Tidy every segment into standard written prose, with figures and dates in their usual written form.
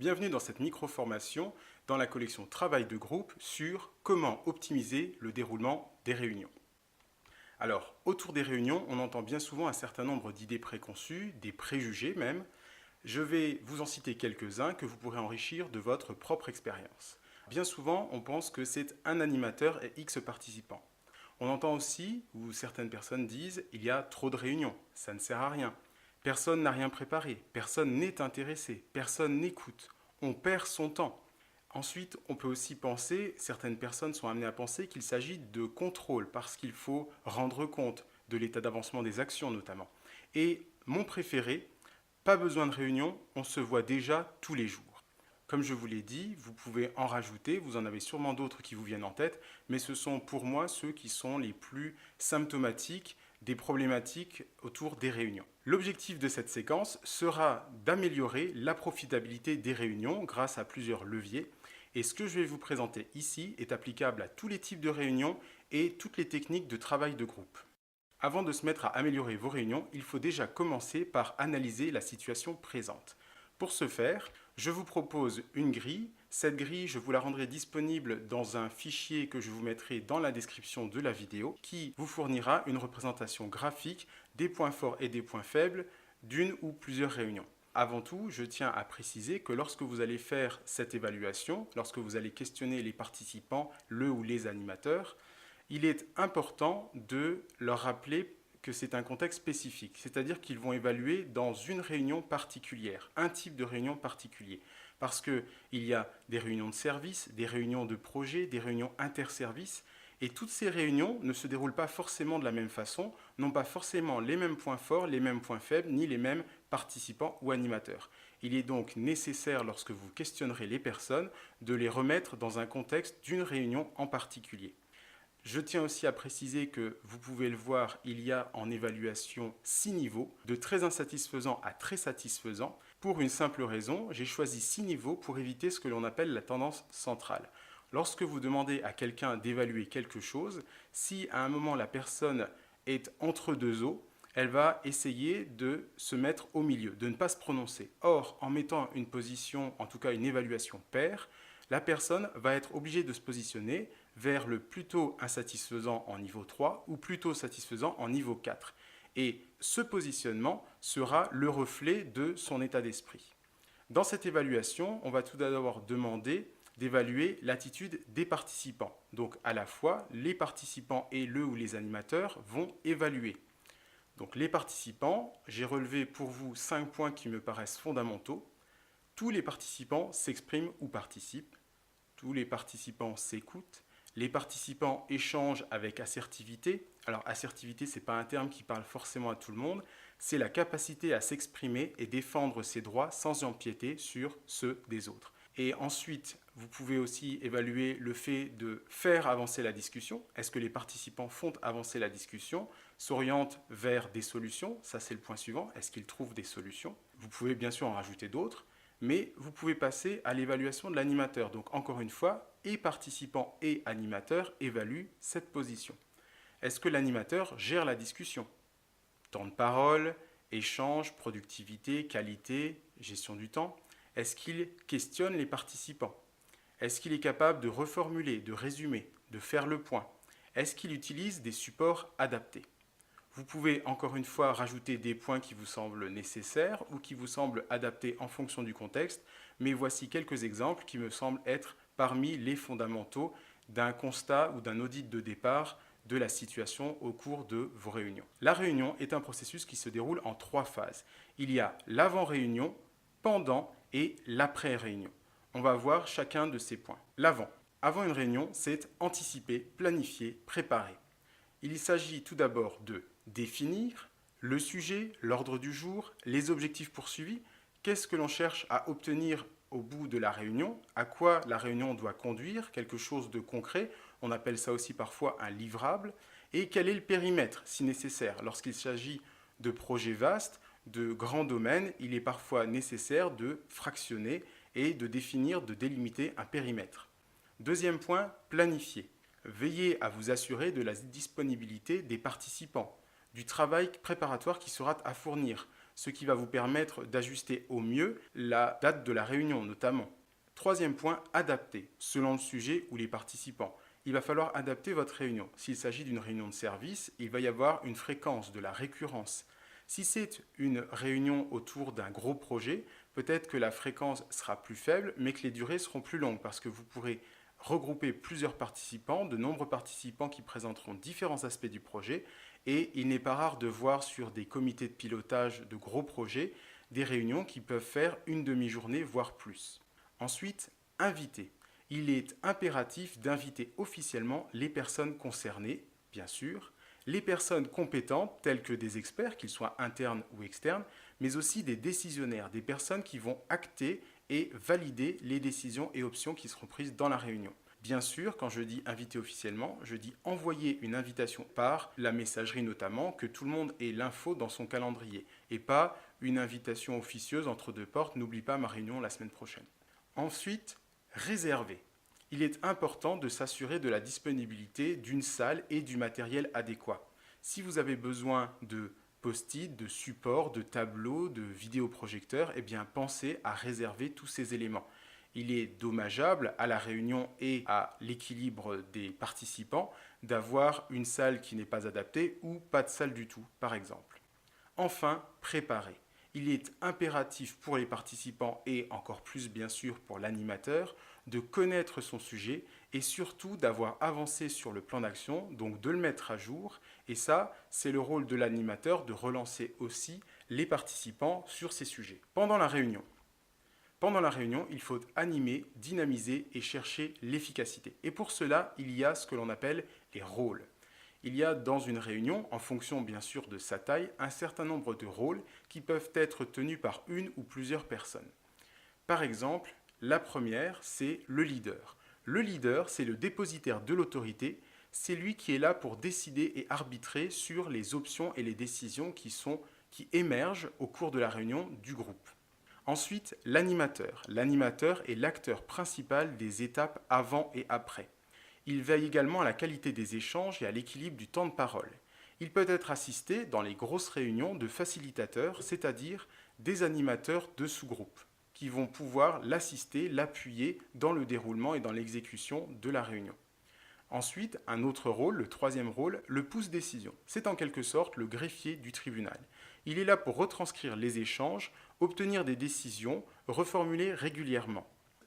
Bienvenue dans cette micro-formation dans la collection Travail de groupe sur comment optimiser le déroulement des réunions. Alors, autour des réunions, on entend bien souvent un certain nombre d'idées préconçues, des préjugés même. Je vais vous en citer quelques-uns que vous pourrez enrichir de votre propre expérience. Bien souvent, on pense que c'est un animateur et X participants. On entend aussi, où certaines personnes disent, il y a trop de réunions, ça ne sert à rien. Personne n'a rien préparé, personne n'est intéressé, personne n'écoute, on perd son temps. Ensuite, on peut aussi penser, certaines personnes sont amenées à penser qu'il s'agit de contrôle parce qu'il faut rendre compte de l'état d'avancement des actions notamment. Et mon préféré, pas besoin de réunion, on se voit déjà tous les jours. Comme je vous l'ai dit, vous pouvez en rajouter, vous en avez sûrement d'autres qui vous viennent en tête, mais ce sont pour moi ceux qui sont les plus symptomatiques des problématiques autour des réunions. L'objectif de cette séquence sera d'améliorer la profitabilité des réunions grâce à plusieurs leviers. Et ce que je vais vous présenter ici est applicable à tous les types de réunions et toutes les techniques de travail de groupe. Avant de se mettre à améliorer vos réunions, il faut déjà commencer par analyser la situation présente. Pour ce faire, je vous propose une grille. Cette grille, je vous la rendrai disponible dans un fichier que je vous mettrai dans la description de la vidéo qui vous fournira une représentation graphique des points forts et des points faibles d'une ou plusieurs réunions. Avant tout, je tiens à préciser que lorsque vous allez faire cette évaluation, lorsque vous allez questionner les participants, le ou les animateurs, il est important de leur rappeler que c'est un contexte spécifique, c'est-à-dire qu'ils vont évaluer dans une réunion particulière, un type de réunion particulier. Parce qu'il y a des réunions de service, des réunions de projet, des réunions interservices, et toutes ces réunions ne se déroulent pas forcément de la même façon, n'ont pas forcément les mêmes points forts, les mêmes points faibles, ni les mêmes participants ou animateurs. Il est donc nécessaire, lorsque vous questionnerez les personnes, de les remettre dans un contexte d'une réunion en particulier. Je tiens aussi à préciser que vous pouvez le voir, il y a en évaluation 6 niveaux, de très insatisfaisant à très satisfaisant. Pour une simple raison, j'ai choisi 6 niveaux pour éviter ce que l'on appelle la tendance centrale. Lorsque vous demandez à quelqu'un d'évaluer quelque chose, si à un moment la personne est entre deux eaux, elle va essayer de se mettre au milieu, de ne pas se prononcer. Or, en mettant une position, en tout cas une évaluation paire, la personne va être obligée de se positionner vers le plutôt insatisfaisant en niveau 3 ou plutôt satisfaisant en niveau 4. Et ce positionnement sera le reflet de son état d'esprit. Dans cette évaluation, on va tout d'abord demander d'évaluer l'attitude des participants. Donc à la fois, les participants et le ou les animateurs vont évaluer. Donc les participants, j'ai relevé pour vous 5 points qui me paraissent fondamentaux. Tous les participants s'expriment ou participent. Tous les participants s'écoutent. Les participants échangent avec assertivité. Alors assertivité, ce n'est pas un terme qui parle forcément à tout le monde. C'est la capacité à s'exprimer et défendre ses droits sans empiéter sur ceux des autres. Et ensuite, vous pouvez aussi évaluer le fait de faire avancer la discussion. Est-ce que les participants font avancer la discussion, s'orientent vers des solutions? Ça, c'est le point suivant. Est-ce qu'ils trouvent des solutions? Vous pouvez bien sûr en rajouter d'autres, mais vous pouvez passer à l'évaluation de l'animateur. Donc encore une fois, et participants et animateurs évaluent cette position. Est-ce que l'animateur gère la discussion? Temps de parole, échange, productivité, qualité, gestion du temps. Est-ce qu'il questionne les participants? Est-ce qu'il est capable de reformuler, de résumer, de faire le point? Est-ce qu'il utilise des supports adaptés? Vous pouvez encore une fois rajouter des points qui vous semblent nécessaires ou qui vous semblent adaptés en fonction du contexte, mais voici quelques exemples qui me semblent être parmi les fondamentaux d'un constat ou d'un audit de départ de la situation au cours de vos réunions. La réunion est un processus qui se déroule en 3 phases. Il y a l'avant-réunion, pendant et l'après-réunion. On va voir chacun de ces points. L'avant. Avant une réunion, c'est anticiper, planifier, préparer. Il s'agit tout d'abord de définir le sujet, l'ordre du jour, les objectifs poursuivis, qu'est-ce que l'on cherche à obtenir au bout de la réunion, à quoi la réunion doit conduire, quelque chose de concret, on appelle ça aussi parfois un livrable, et quel est le périmètre si nécessaire. Lorsqu'il s'agit de projets vastes, de grands domaines, il est parfois nécessaire de fractionner et de définir, de délimiter un périmètre. Deuxième point, planifier. Veillez à vous assurer de la disponibilité des participants, du travail préparatoire qui sera à fournir, ce qui va vous permettre d'ajuster au mieux la date de la réunion notamment. Troisième point, adapter selon le sujet ou les participants. Il va falloir adapter votre réunion. S'il s'agit d'une réunion de service, il va y avoir une fréquence, de la récurrence. Si c'est une réunion autour d'un gros projet, peut-être que la fréquence sera plus faible, mais que les durées seront plus longues parce que vous pourrez regrouper plusieurs participants, de nombreux participants qui présenteront différents aspects du projet, et il n'est pas rare de voir sur des comités de pilotage de gros projets des réunions qui peuvent faire une demi-journée, voire plus. Ensuite, inviter. Il est impératif d'inviter officiellement les personnes concernées, bien sûr, les personnes compétentes, telles que des experts, qu'ils soient internes ou externes, mais aussi des décisionnaires, des personnes qui vont acter et valider les décisions et options qui seront prises dans la réunion. Bien sûr, quand je dis inviter officiellement, je dis envoyer une invitation par la messagerie notamment, que tout le monde ait l'info dans son calendrier, et pas une invitation officieuse entre deux portes, n'oublie pas ma réunion la semaine prochaine. Ensuite, réserver. Il est important de s'assurer de la disponibilité d'une salle et du matériel adéquat. Si vous avez besoin de post-it, de supports, de tableaux, de vidéoprojecteurs, eh bien pensez à réserver tous ces éléments. Il est dommageable à la réunion et à l'équilibre des participants d'avoir une salle qui n'est pas adaptée ou pas de salle du tout, par exemple. Enfin, préparer. Il est impératif pour les participants et encore plus bien sûr pour l'animateur de connaître son sujet et surtout d'avoir avancé sur le plan d'action, donc de le mettre à jour. Et ça, c'est le rôle de l'animateur de relancer aussi les participants sur ces sujets. Pendant la réunion, il faut animer, dynamiser et chercher l'efficacité. Et pour cela, il y a ce que l'on appelle les rôles. Il y a dans une réunion, en fonction bien sûr de sa taille, un certain nombre de rôles qui peuvent être tenus par une ou plusieurs personnes. Par exemple, la première, c'est le leader. Le leader, c'est le dépositaire de l'autorité, c'est lui qui est là pour décider et arbitrer sur les options et les décisions qui émergent au cours de la réunion du groupe. Ensuite, l'animateur. L'animateur est l'acteur principal des étapes avant et après. Il veille également à la qualité des échanges et à l'équilibre du temps de parole. Il peut être assisté dans les grosses réunions de facilitateurs, c'est-à-dire des animateurs de sous-groupes, qui vont pouvoir l'assister, l'appuyer dans le déroulement et dans l'exécution de la réunion. Ensuite, un autre rôle, le troisième rôle, le pousse-décision. C'est en quelque sorte le greffier du tribunal. Il est là pour retranscrire les échanges, obtenir des décisions, reformuler régulièrement.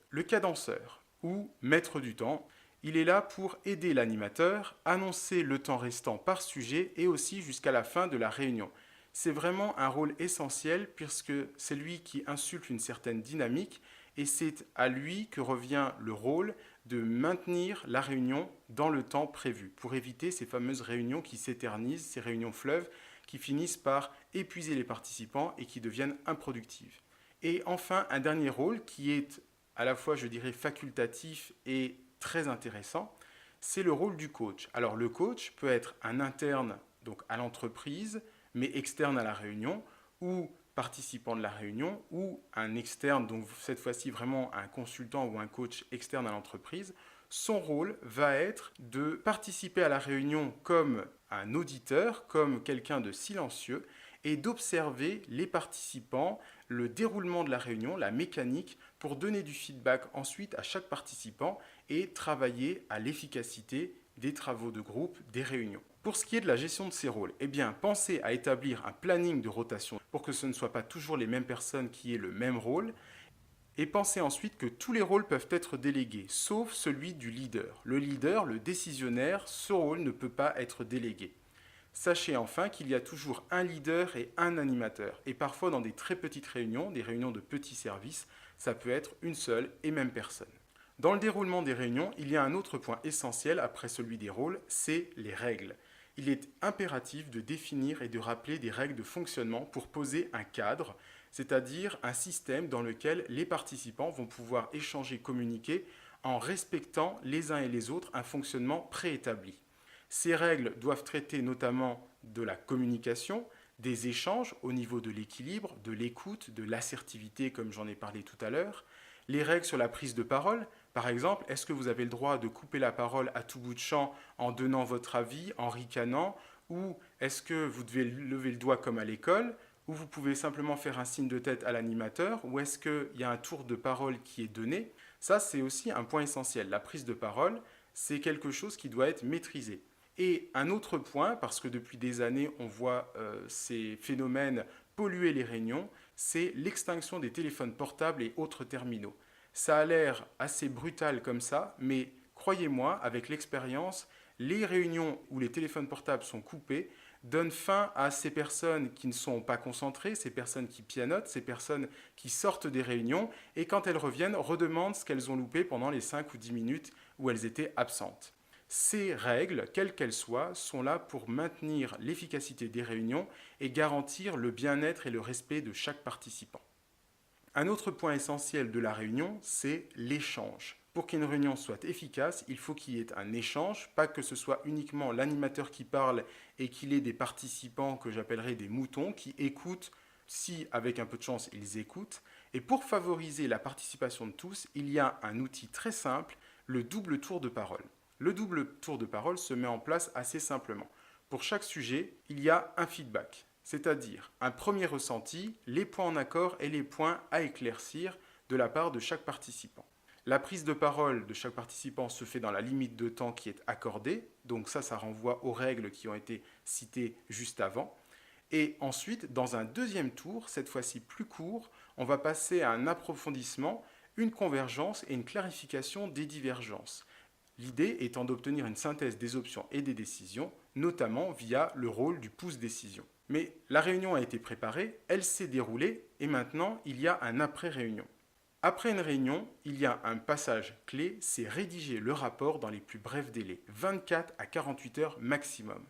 Le cadenceur, ou maître du temps, il est là pour aider l'animateur, annoncer le temps restant par sujet et aussi jusqu'à la fin de la réunion. C'est vraiment un rôle essentiel puisque c'est lui qui insulte une certaine dynamique et c'est à lui que revient le rôle de maintenir la réunion dans le temps prévu pour éviter ces fameuses réunions qui s'éternisent, ces réunions fleuves qui finissent par épuiser les participants et qui deviennent improductives. Et enfin, un dernier rôle qui est à la fois, je dirais, facultatif et très intéressant, c'est le rôle du coach. Alors le coach peut être un interne donc à l'entreprise, mais externe à la réunion, ou participant de la réunion, ou un externe, donc cette fois-ci vraiment un consultant ou un coach externe à l'entreprise. Son rôle va être de participer à la réunion comme un auditeur, comme quelqu'un de silencieux, et d'observer les participants, le déroulement de la réunion, la mécanique, pour donner du feedback ensuite à chaque participant et travailler à l'efficacité des travaux de groupe, des réunions. Pour ce qui est de la gestion de ces rôles, eh bien, pensez à établir un planning de rotation pour que ce ne soit pas toujours les mêmes personnes qui aient le même rôle. Et pensez ensuite que tous les rôles peuvent être délégués, sauf celui du leader. Le leader, le décisionnaire, ce rôle ne peut pas être délégué. Sachez enfin qu'il y a toujours un leader et un animateur. Et parfois dans des très petites réunions, des réunions de petits services, ça peut être une seule et même personne. Dans le déroulement des réunions, il y a un autre point essentiel après celui des rôles, c'est les règles. Il est impératif de définir et de rappeler des règles de fonctionnement pour poser un cadre, c'est-à-dire un système dans lequel les participants vont pouvoir échanger, communiquer en respectant les uns et les autres un fonctionnement préétabli. Ces règles doivent traiter notamment de la communication, des échanges au niveau de l'équilibre, de l'écoute, de l'assertivité comme j'en ai parlé tout à l'heure, les règles sur la prise de parole. Par exemple, est-ce que vous avez le droit de couper la parole à tout bout de champ en donnant votre avis, en ricanant, ou est-ce que vous devez lever le doigt comme à l'école, où vous pouvez simplement faire un signe de tête à l'animateur, ou est-ce qu'il y a un tour de parole qui est donné? Ça, c'est aussi un point essentiel. La prise de parole, c'est quelque chose qui doit être maîtrisé. Et un autre point, parce que depuis des années, on voit ces phénomènes polluer les réunions, c'est l'extinction des téléphones portables et autres terminaux. Ça a l'air assez brutal comme ça, mais croyez-moi, avec l'expérience, les réunions où les téléphones portables sont coupés donnent fin à ces personnes qui ne sont pas concentrées, ces personnes qui pianotent, ces personnes qui sortent des réunions et quand elles reviennent, redemandent ce qu'elles ont loupé pendant les 5 ou 10 minutes où elles étaient absentes. Ces règles, quelles qu'elles soient, sont là pour maintenir l'efficacité des réunions et garantir le bien-être et le respect de chaque participant. Un autre point essentiel de la réunion, c'est l'échange. Pour qu'une réunion soit efficace, il faut qu'il y ait un échange, pas que ce soit uniquement l'animateur qui parle et qu'il ait des participants que j'appellerais des moutons qui écoutent, si avec un peu de chance ils écoutent. Et pour favoriser la participation de tous, il y a un outil très simple, le double tour de parole. Le double tour de parole se met en place assez simplement. Pour chaque sujet, il y a un feedback, c'est-à-dire un premier ressenti, les points en accord et les points à éclaircir de la part de chaque participant. La prise de parole de chaque participant se fait dans la limite de temps qui est accordée, donc ça renvoie aux règles qui ont été citées juste avant. Et ensuite, dans un deuxième tour, cette fois-ci plus court, on va passer à un approfondissement, une convergence et une clarification des divergences. L'idée étant d'obtenir une synthèse des options et des décisions, notamment via le rôle du pouce-décision. Mais la réunion a été préparée, elle s'est déroulée, et maintenant il y a un après-réunion. Après une réunion, il y a un passage clé, c'est rédiger le rapport dans les plus brefs délais, 24 à 48 heures maximum.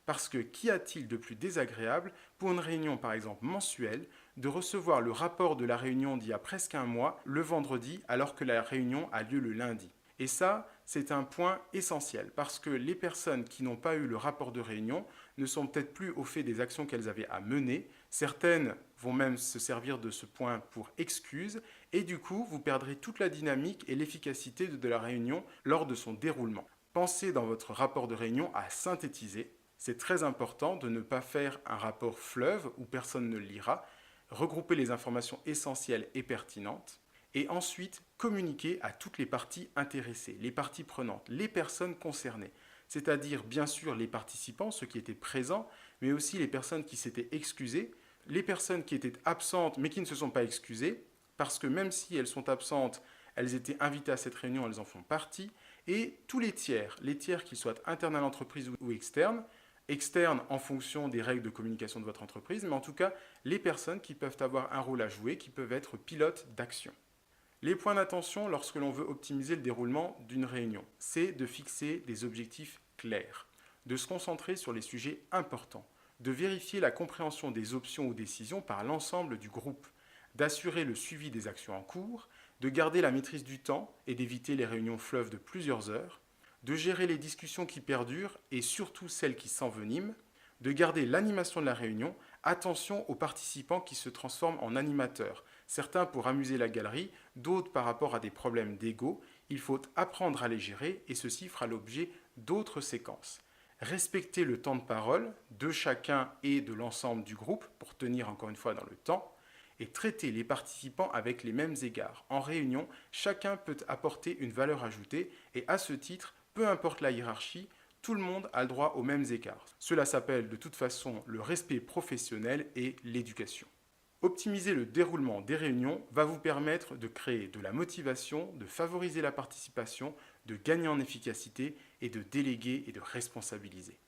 Parce que qu'y a-t-il de plus désagréable pour une réunion par exemple mensuelle de recevoir le rapport de la réunion d'il y a presque un mois le vendredi alors que la réunion a lieu le lundi? Et ça, c'est un point essentiel parce que les personnes qui n'ont pas eu le rapport de réunion ne sont peut-être plus au fait des actions qu'elles avaient à mener. Certaines vont même se servir de ce point pour excuse et du coup, vous perdrez toute la dynamique et l'efficacité de la réunion lors de son déroulement. Pensez dans votre rapport de réunion à synthétiser. C'est très important de ne pas faire un rapport fleuve où personne ne le lira. Regrouper les informations essentielles et pertinentes et ensuite communiquer à toutes les parties intéressées, les parties prenantes, les personnes concernées, c'est-à-dire bien sûr les participants, ceux qui étaient présents, mais aussi les personnes qui s'étaient excusées, les personnes qui étaient absentes mais qui ne se sont pas excusées, parce que même si elles sont absentes, elles étaient invitées à cette réunion, elles en font partie, et tous les tiers qu'ils soient internes à l'entreprise ou externes en fonction des règles de communication de votre entreprise, mais en tout cas les personnes qui peuvent avoir un rôle à jouer, qui peuvent être pilotes d'action. Les points d'attention lorsque l'on veut optimiser le déroulement d'une réunion, c'est de fixer des objectifs clairs, de se concentrer sur les sujets importants, de vérifier la compréhension des options ou décisions par l'ensemble du groupe, d'assurer le suivi des actions en cours, de garder la maîtrise du temps et d'éviter les réunions fleuves de plusieurs heures, de gérer les discussions qui perdurent et surtout celles qui s'enveniment, de garder l'animation de la réunion, attention aux participants qui se transforment en animateurs, certains pour amuser la galerie, d'autres par rapport à des problèmes d'ego. Il faut apprendre à les gérer et ceci fera l'objet d'autres séquences. Respecter le temps de parole de chacun et de l'ensemble du groupe pour tenir encore une fois dans le temps et traiter les participants avec les mêmes égards. En réunion, chacun peut apporter une valeur ajoutée et à ce titre, peu importe la hiérarchie, tout le monde a le droit aux mêmes écarts. Cela s'appelle de toute façon le respect professionnel et l'éducation. Optimiser le déroulement des réunions va vous permettre de créer de la motivation, de favoriser la participation, de gagner en efficacité et de déléguer et de responsabiliser.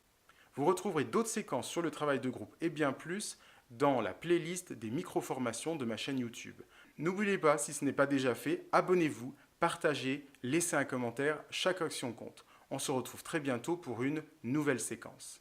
Vous retrouverez d'autres séquences sur le travail de groupe et bien plus dans la playlist des micro-formations de ma chaîne YouTube. N'oubliez pas, si ce n'est pas déjà fait, abonnez-vous, partagez, laissez un commentaire, chaque action compte. On se retrouve très bientôt pour une nouvelle séquence.